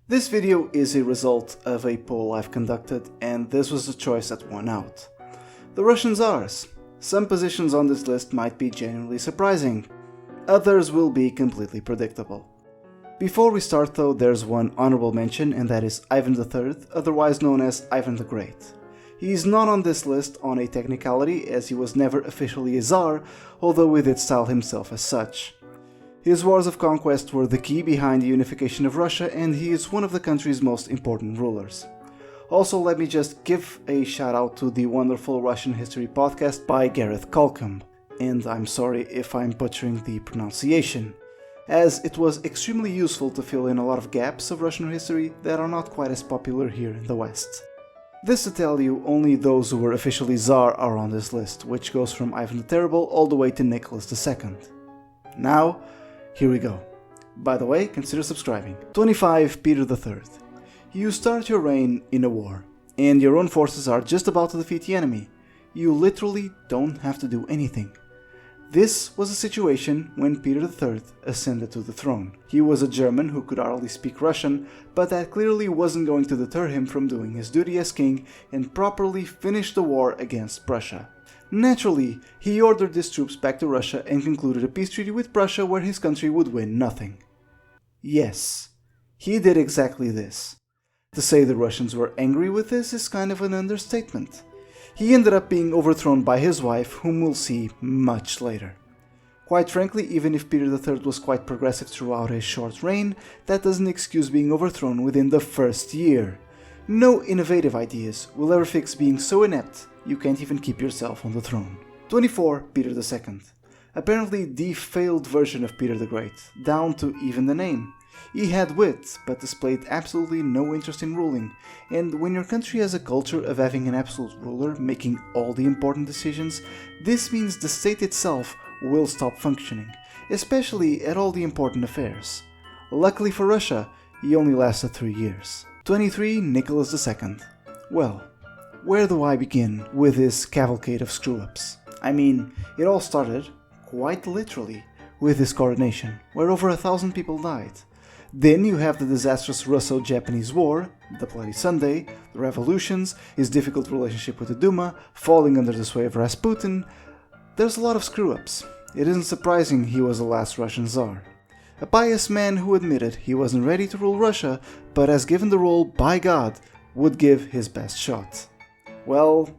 This video is a result of a poll I've conducted, and this was the choice that won out. The Russian Tsars. Some positions on this list might be genuinely surprising, others will be completely predictable. Before we start though, there's one honorable mention, and that is Ivan III, otherwise known as Ivan the Great. He is not on this list on a technicality, as he was never officially a Tsar, although he did style himself as such. His wars of conquest were the key behind the unification of Russia, and he is one of the country's most important rulers. Also, let me just give a shout out to the wonderful Russian history podcast by Gareth Colcomb, and I'm sorry if I'm butchering the pronunciation, as it was extremely useful to fill in a lot of gaps of Russian history that are not quite as popular here in the West. This to tell you, only those who were officially Tsar are on this list, which goes from Ivan the Terrible all the way to Nicholas II. Now, here we go. By the way, consider subscribing. 25. Peter III. You start your reign in a war, and your own forces are just about to defeat the enemy. You literally don't have to do anything. This was a situation when Peter III ascended to the throne. He was a German who could hardly speak Russian, but that clearly wasn't going to deter him from doing his duty as king and properly finish the war against Prussia. Naturally, he ordered his troops back to Russia and concluded a peace treaty with Prussia where his country would win nothing. Yes, he did exactly this. To say the Russians were angry with this is kind of an understatement. He ended up being overthrown by his wife, whom we'll see much later. Quite frankly, even if Peter III was quite progressive throughout his short reign, that doesn't excuse being overthrown within the first year. No innovative ideas will ever fix being so inept you can't even keep yourself on the throne. 24. Peter II. Apparently the failed version of Peter the Great, down to even the name. He had wit, but displayed absolutely no interest in ruling, and when your country has a culture of having an absolute ruler making all the important decisions, this means the state itself will stop functioning, especially at all the important affairs. Luckily for Russia, he only lasted 3 years. 23. Nicholas II. Well, where do I begin with this cavalcade of screw-ups? I mean, it all started, quite literally, with his coronation, where over 1,000 people died. Then you have the disastrous Russo-Japanese War, the Bloody Sunday, the revolutions, his difficult relationship with the Duma, falling under the sway of Rasputin. There's a lot of screw-ups. It isn't surprising he was the last Russian Tsar. A pious man who admitted he wasn't ready to rule Russia, but as given the role by God, would give his best shot. Well,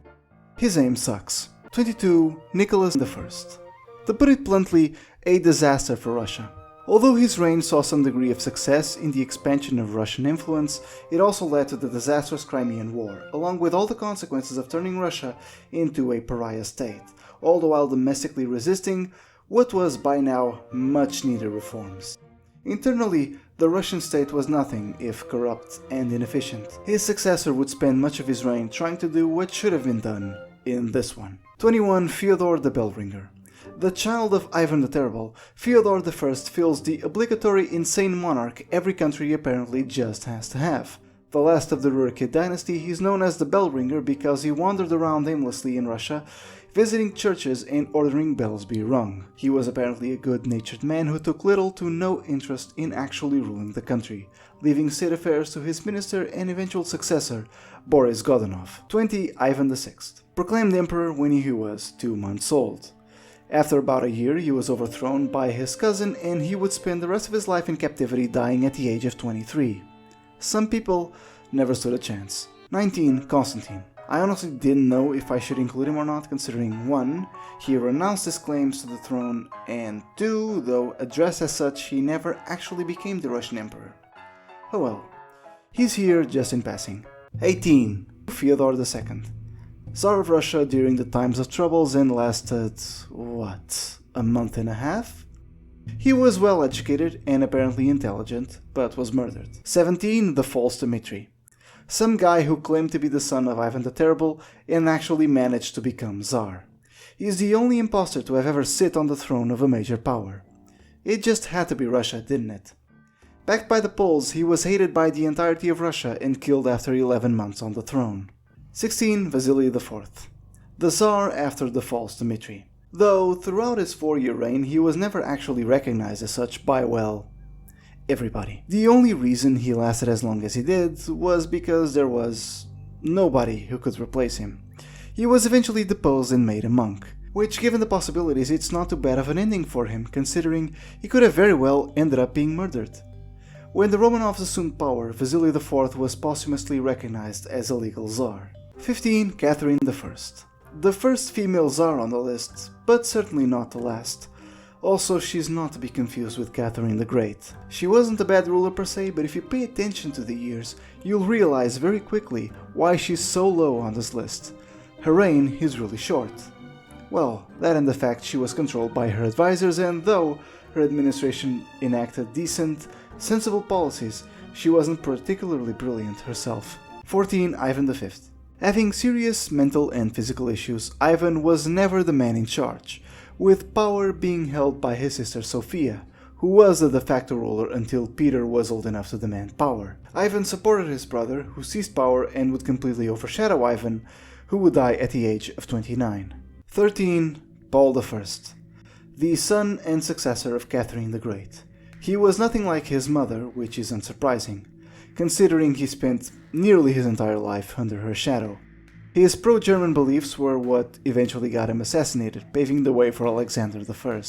his aim sucks. 22. Nicholas I. To put it bluntly, a disaster for Russia. Although his reign saw some degree of success in the expansion of Russian influence, it also led to the disastrous Crimean War, along with all the consequences of turning Russia into a pariah state, all the while domestically resisting what was by now much needed reforms. Internally, the Russian state was nothing if corrupt and inefficient. His successor would spend much of his reign trying to do what should have been done in this one. 21. Fyodor the Bellringer. The child of Ivan the Terrible, Theodore I fills the obligatory insane monarch every country apparently just has to have. The last of the Rurikid dynasty, he's known as the Bellringer because he wandered around aimlessly in Russia, visiting churches and ordering bells be rung. He was apparently a good-natured man who took little to no interest in actually ruling the country, leaving state affairs to his minister and eventual successor, Boris Godunov. 20. Ivan VI. Proclaimed emperor when he was 2 months old. After about a year, he was overthrown by his cousin, and he would spend the rest of his life in captivity, dying at the age of 23. Some people never stood a chance. 19. Constantine. I honestly didn't know if I should include him or not, considering 1. He renounced his claims to the throne, and 2. Though addressed as such, he never actually became the Russian emperor. Oh well. He's here just in passing. 18. Fyodor II. Tsar of Russia during the times of troubles and lasted, a month and a half? He was well educated and apparently intelligent, but was murdered. 17. The false Dmitri. Some guy who claimed to be the son of Ivan the Terrible and actually managed to become Tsar. He is the only impostor to have ever sit on the throne of a major power. It just had to be Russia, didn't it? Backed by the Poles, he was hated by the entirety of Russia and killed after 11 months on the throne. 16. Vasily IV. The Tsar after the false Dmitri. Though throughout his 4-year reign he was never actually recognized as such by, well, everybody. The only reason he lasted as long as he did was because there was nobody who could replace him. He was eventually deposed and made a monk, which, given the possibilities, it's not too bad of an ending for him, considering he could have very well ended up being murdered. When the Romanovs assumed power, Vasily IV was posthumously recognized as a legal Tsar. 15. Catherine I. The first female Tsar on the list, but certainly not the last. Also, she's not to be confused with Catherine the Great. She wasn't a bad ruler per se, but if you pay attention to the years, you'll realize very quickly why she's so low on this list. Her reign is really short. Well, that and the fact she was controlled by her advisors, and though her administration enacted decent, sensible policies, she wasn't particularly brilliant herself. 14. Ivan V. Having serious mental and physical issues, Ivan was never the man in charge, with power being held by his sister Sophia, who was the de facto ruler until Peter was old enough to demand power. Ivan supported his brother, who seized power and would completely overshadow Ivan, who would die at the age of 29. 13. Paul I. The son and successor of Catherine the Great. He was nothing like his mother, which is unsurprising, considering he spent nearly his entire life under her shadow. His pro-German beliefs were what eventually got him assassinated, paving the way for Alexander I.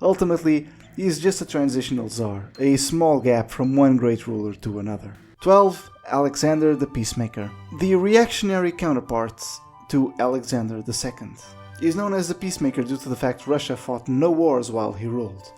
Ultimately, he is just a transitional Tsar, a small gap from one great ruler to another. 12. Alexander the Peacemaker. The reactionary counterpart to Alexander II. He is known as the Peacemaker due to the fact Russia fought no wars while he ruled.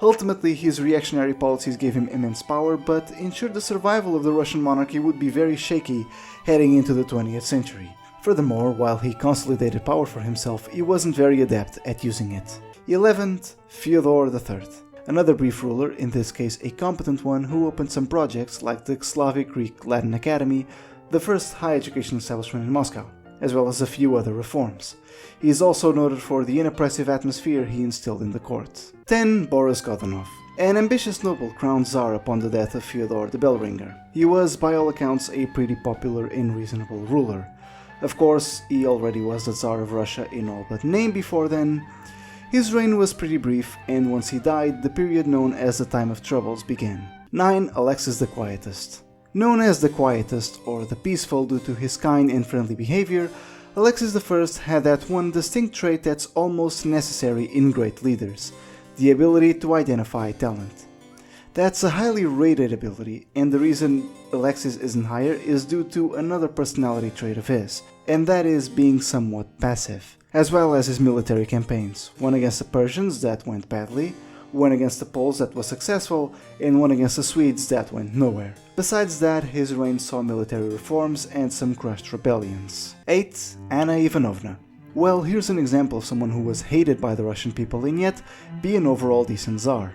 Ultimately, his reactionary policies gave him immense power, but ensured the survival of the Russian monarchy would be very shaky heading into the 20th century. Furthermore, while he consolidated power for himself, he wasn't very adept at using it. 11th. Theodore III. Another brief ruler, in this case a competent one, who opened some projects like the Slavic Greek Latin Academy, the first higher education establishment in Moscow, as well as a few other reforms. He is also noted for the unoppressive atmosphere he instilled in the court. 10. Boris Godunov. An ambitious noble crowned Tsar upon the death of Fyodor the Bellringer. He was, by all accounts, a pretty popular and reasonable ruler. Of course, he already was the Tsar of Russia in all but name before then. His reign was pretty brief, and once he died, the period known as the Time of Troubles began. 9. Alexis the Quietest. Known as the Quietest, or the Peaceful due to his kind and friendly behavior, Alexis I had that one distinct trait that's almost necessary in great leaders, the ability to identify talent. That's a highly rated ability, and the reason Alexis isn't higher is due to another personality trait of his, and that is being somewhat passive, as well as his military campaigns, one against the Persians that went badly, one against the Poles that was successful, and one against the Swedes that went nowhere. Besides that, his reign saw military reforms and some crushed rebellions. 8. Anna Ivanovna. Well, here's an example of someone who was hated by the Russian people and yet be an overall decent Tsar.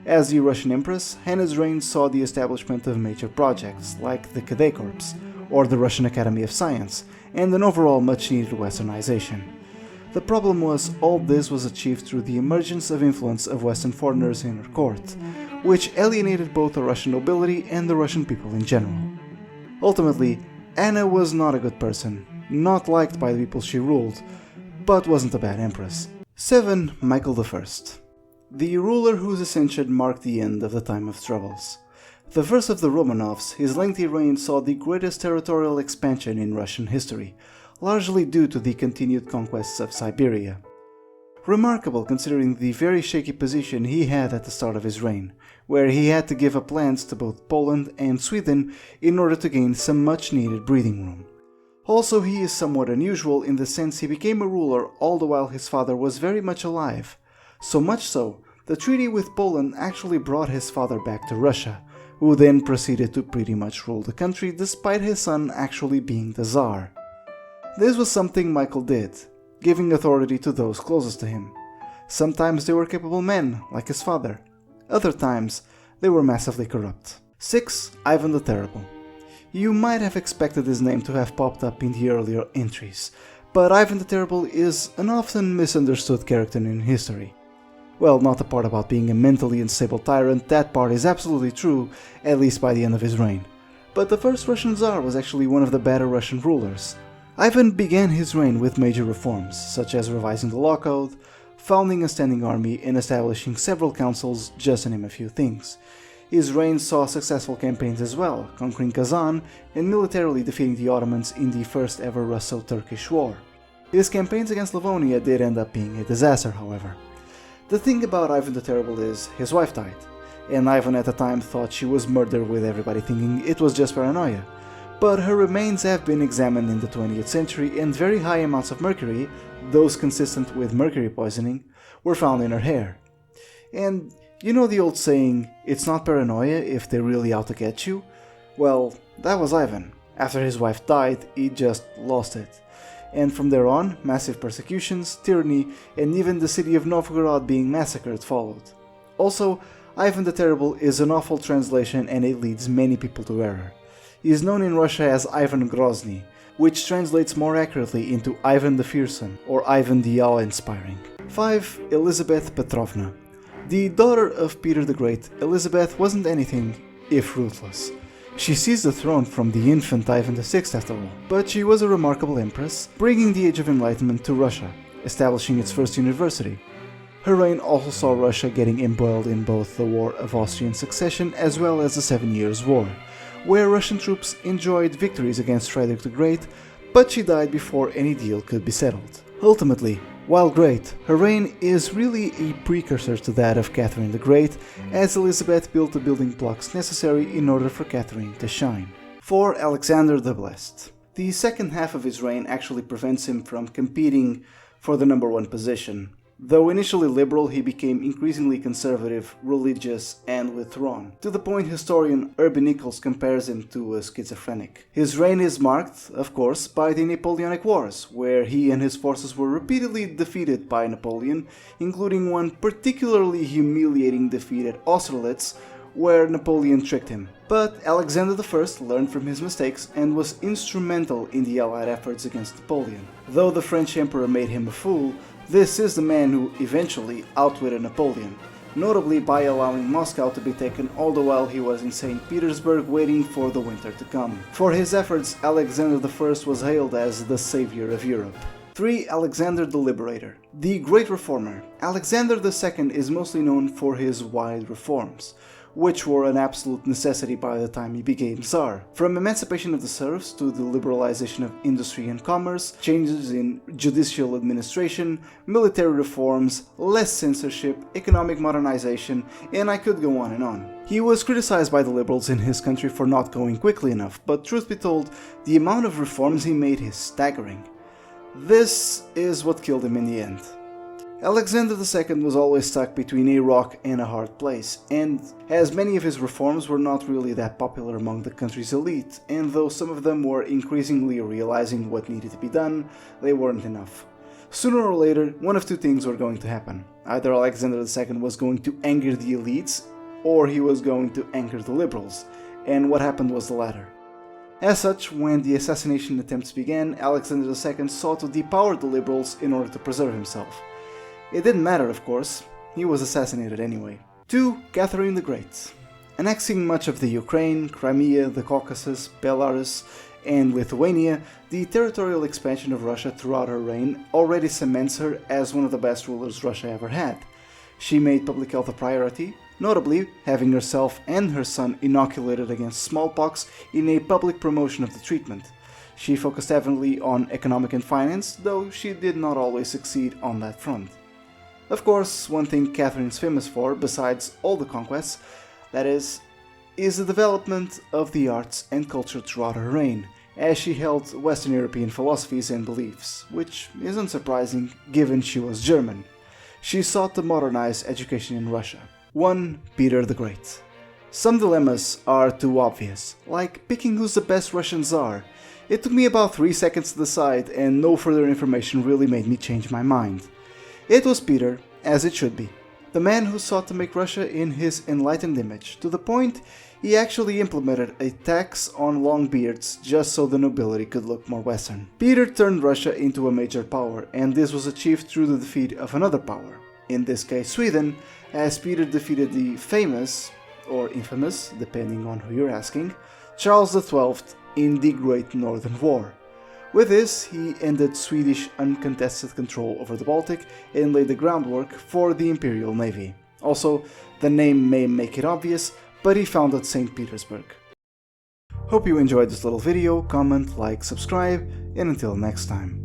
As the Russian Empress, Anna's reign saw the establishment of major projects like the Cadet Corps, or the Russian Academy of Science, and an overall much-needed westernization. The problem was, all this was achieved through the emergence of influence of Western foreigners in her court, which alienated both the Russian nobility and the Russian people in general. Ultimately, Anna was not a good person, not liked by the people she ruled, but wasn't a bad empress. 7. Michael I. The ruler whose ascension marked the end of the Time of Troubles. The first of the Romanovs, his lengthy reign saw the greatest territorial expansion in Russian history, largely due to the continued conquests of Siberia. Remarkable considering the very shaky position he had at the start of his reign, where he had to give up lands to both Poland and Sweden in order to gain some much-needed breathing room. Also, he is somewhat unusual in the sense he became a ruler all the while his father was very much alive. So much so, the treaty with Poland actually brought his father back to Russia, who then proceeded to pretty much rule the country despite his son actually being the Tsar. This was something Michael did, giving authority to those closest to him. Sometimes they were capable men, like his father. Other times, they were massively corrupt. 6. Ivan the Terrible. You might have expected his name to have popped up in the earlier entries, but Ivan the Terrible is an often misunderstood character in history. Well, not the part about being a mentally unstable tyrant, that part is absolutely true, at least by the end of his reign. But the first Russian Tsar was actually one of the better Russian rulers. Ivan began his reign with major reforms, such as revising the law code, founding a standing army, and establishing several councils, just to name a few things. His reign saw successful campaigns as well, conquering Kazan and militarily defeating the Ottomans in the first ever Russo-Turkish War. His campaigns against Livonia did end up being a disaster, however. The thing about Ivan the Terrible is his wife died, and Ivan at the time thought she was murdered, with everybody thinking it was just paranoia. But her remains have been examined in the 20th century, and very high amounts of mercury, those consistent with mercury poisoning, were found in her hair. And you know the old saying, it's not paranoia if they're really out to get you? Well, that was Ivan. After his wife died, he just lost it. And from there on, massive persecutions, tyranny, and even the city of Novgorod being massacred followed. Also, Ivan the Terrible is an awful translation and it leads many people to error. He is known in Russia as Ivan Grozny, which translates more accurately into Ivan the Fearsome or Ivan the Awe-inspiring. 5. Elizabeth Petrovna. The daughter of Peter the Great, Elizabeth wasn't anything if ruthless. She seized the throne from the infant Ivan VI after all, but she was a remarkable empress, bringing the Age of Enlightenment to Russia, establishing its first university. Her reign also saw Russia getting embroiled in both the War of Austrian Succession as well as the 7 Years' War, where Russian troops enjoyed victories against Frederick the Great, but she died before any deal could be settled. Ultimately, while great, her reign is really a precursor to that of Catherine the Great, as Elizabeth built the building blocks necessary in order for Catherine to shine. 4. Alexander the Blessed. The second half of his reign actually prevents him from competing for the number one position. Though initially liberal, he became increasingly conservative, religious, and withdrawn, to the point historian Urban Nichols compares him to a schizophrenic. His reign is marked, of course, by the Napoleonic Wars, where he and his forces were repeatedly defeated by Napoleon, including one particularly humiliating defeat at Austerlitz, where Napoleon tricked him. But Alexander I learned from his mistakes and was instrumental in the Allied efforts against Napoleon. Though the French Emperor made him a fool, this is the man who eventually outwitted Napoleon, notably by allowing Moscow to be taken all the while he was in St. Petersburg waiting for the winter to come. For his efforts, Alexander I was hailed as the savior of Europe. 3. Alexander the Liberator. The Great Reformer. Alexander II is mostly known for his wide reforms, which were an absolute necessity by the time he became Tsar. From emancipation of the serfs to the liberalization of industry and commerce, changes in judicial administration, military reforms, less censorship, economic modernization, and I could go on and on. He was criticized by the liberals in his country for not going quickly enough, but truth be told, the amount of reforms he made is staggering. This is what killed him in the end. Alexander II was always stuck between a rock and a hard place, and as many of his reforms were not really that popular among the country's elite, and though some of them were increasingly realizing what needed to be done, they weren't enough. Sooner or later, one of two things were going to happen. Either Alexander II was going to anger the elites, or he was going to anger the liberals, and what happened was the latter. As such, when the assassination attempts began, Alexander II sought to depower the liberals in order to preserve himself. It didn't matter, of course, he was assassinated anyway. 2. Catherine the Great. Annexing much of the Ukraine, Crimea, the Caucasus, Belarus, and Lithuania, the territorial expansion of Russia throughout her reign already cements her as one of the best rulers Russia ever had. She made public health a priority, notably having herself and her son inoculated against smallpox in a public promotion of the treatment. She focused heavily on economic and finance, though she did not always succeed on that front. Of course, one thing Catherine is famous for, besides all the conquests, that is the development of the arts and culture throughout her reign, as she held Western European philosophies and beliefs, which isn't surprising given she was German. She sought to modernize education in Russia. 1. Peter the Great. Some dilemmas are too obvious, like picking who's the best Russian Tsar. It took me about 3 seconds to decide, and no further information really made me change my mind. It was Peter, as it should be, the man who sought to make Russia in his enlightened image, to the point he actually implemented a tax on long beards just so the nobility could look more Western. Peter turned Russia into a major power, and this was achieved through the defeat of another power, in this case Sweden, as Peter defeated the famous, or infamous, depending on who you're asking, Charles XII in the Great Northern War. With this, he ended Swedish uncontested control over the Baltic and laid the groundwork for the Imperial Navy. Also, the name may make it obvious, but he founded St. Petersburg. Hope you enjoyed this little video, comment, like, subscribe, and until next time.